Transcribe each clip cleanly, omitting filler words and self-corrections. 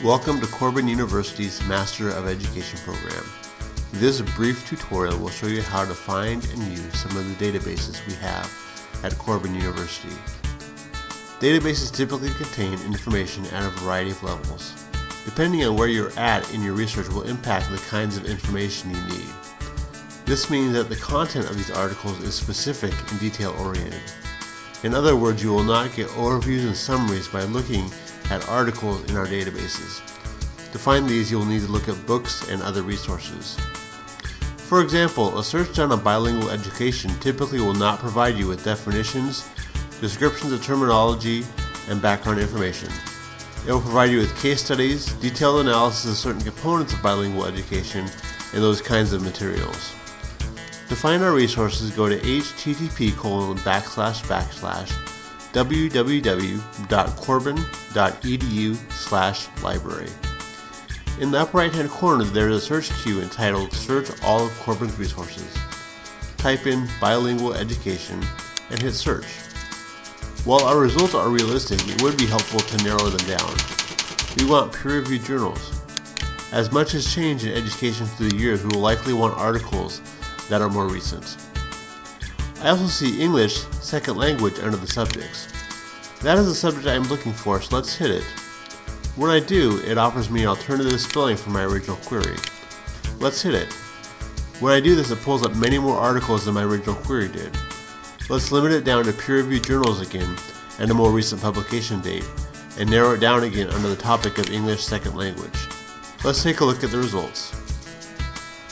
Welcome to Corban University's Master of Education program. This brief tutorial will show you how to find and use some of the databases we have at Corban University. Databases typically contain information at a variety of levels. Depending on where you're at in your research will impact the kinds of information you need. This means that the content of these articles is specific and detail-oriented. In other words, you will not get overviews and summaries by looking at articles in our databases. To find these, you will need to look at books and other resources. For example, a search done on bilingual education typically will not provide you with definitions, descriptions of terminology, and background information. It will provide you with case studies, detailed analysis of certain components of bilingual education, and those kinds of materials. To find our resources, go to http://www.corban.edu/library. In the upper right hand corner there is a search queue entitled Search All of Corban's Resources. Type in bilingual education and hit search. While our results are realistic, it would be helpful to narrow them down. We want peer-reviewed journals. As much has changed in education through the years, we will likely want articles that are more recent. I also see English second language under the subjects. That is the subject I am looking for, so let's hit it. When I do, it offers me an alternative spelling for my original query. Let's hit it. When I do this, it pulls up many more articles than my original query did. Let's limit it down to peer-reviewed journals again and a more recent publication date, and narrow it down again under the topic of English second language. Let's take a look at the results.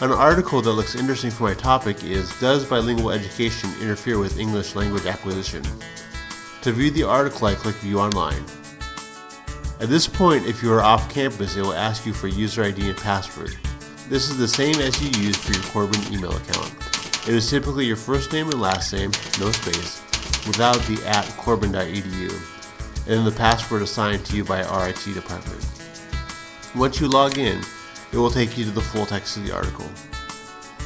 An article that looks interesting for my topic is Does Bilingual Education Interfere with English Language Acquisition? To view the article, I click View Online. At this point, if you are off campus, it will ask you for user ID and password. This is the same as you use for your Corban email account. It is typically your first name and last name, no space, without the @corban.edu, and then the password assigned to you by our IT department. Once you log in, it will take you to the full text of the article.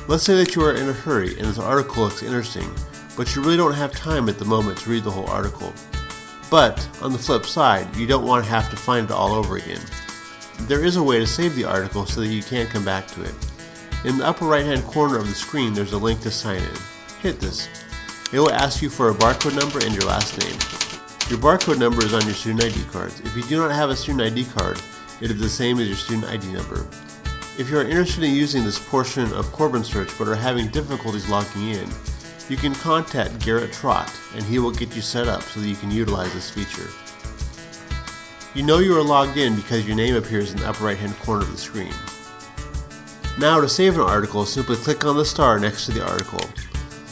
Let's say that you are in a hurry and this article looks interesting, but you really don't have time at the moment to read the whole article. But, on the flip side, you don't want to have to find it all over again. There is a way to save the article so that you can come back to it. In the upper right hand corner of the screen there's a link to sign in. Hit this. It will ask you for a barcode number and your last name. Your barcode number is on your student ID cards. If you do not have a student ID card, it is the same as your student ID number. If you are interested in using this portion of Corban Search but are having difficulties logging in, you can contact Garrett Trott and he will get you set up so that you can utilize this feature. You know you are logged in because your name appears in the upper right hand corner of the screen. Now to save an article, simply click on the star next to the article.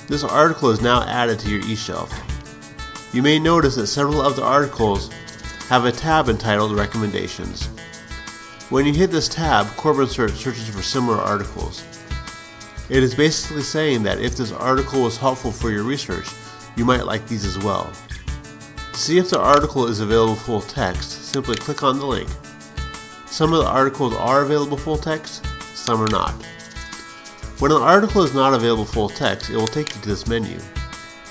This article is now added to your eShelf. You may notice that several of the articles have a tab entitled Recommendations. When you hit this tab, Corban Search searches for similar articles. It is basically saying that if this article was helpful for your research, you might like these as well. To see if the article is available full text, simply click on the link. Some of the articles are available full text, some are not. When an article is not available full text, it will take you to this menu.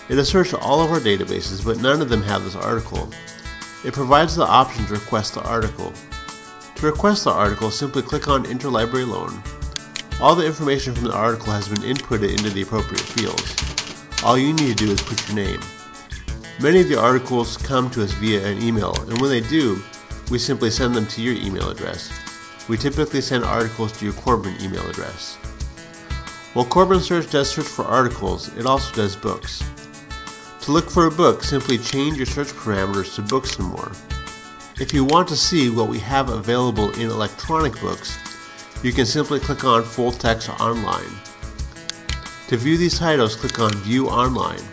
It has searched all of our databases, but none of them have this article. It provides the option to request the article. To request the article, simply click on Interlibrary Loan. All the information from the article has been inputted into the appropriate fields. All you need to do is put your name. Many of the articles come to us via an email, and when they do, we simply send them to your email address. We typically send articles to your Corban email address. While Corban Search does search for articles, it also does books. To look for a book, simply change your search parameters to Books and More. If you want to see what we have available in electronic books, you can simply click on Full Text Online. To view these titles, click on View Online.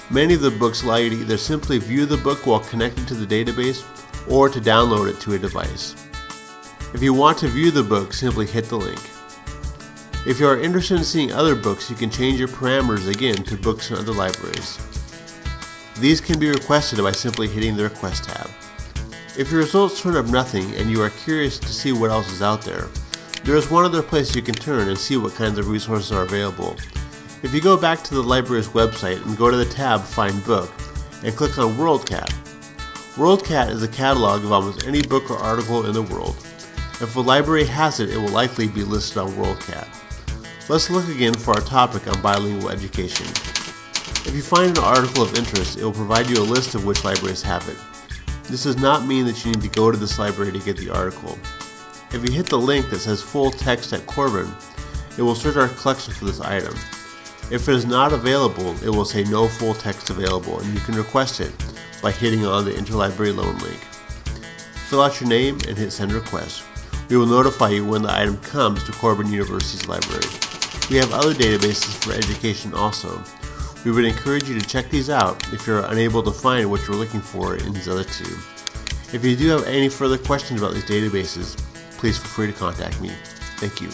Many of the books allow you to either simply view the book while connected to the database or to download it to a device. If you want to view the book, simply hit the link. If you are interested in seeing other books, you can change your parameters again to Books and Other Libraries. These can be requested by simply hitting the Request tab. If your results turn up nothing and you are curious to see what else is out there is one other place you can turn and see what kinds of resources are available. If you go back to the library's website and go to the tab Find Book and click on WorldCat, WorldCat is a catalog of almost any book or article in the world. If a library has it, it will likely be listed on WorldCat. Let's look again for our topic on bilingual education. If you find an article of interest, it will provide you a list of which libraries have it. This does not mean that you need to go to this library to get the article. If you hit the link that says full text at Corban, it will search our collection for this item. If it is not available, it will say no full text available, and you can request it by hitting on the interlibrary loan link. Fill out your name and hit send request. We will notify you when the item comes to Corban University's library. We have other databases for education also. We would encourage you to check these out if you're unable to find what you're looking for in these other two. If you do have any further questions about these databases, please feel free to contact me. Thank you.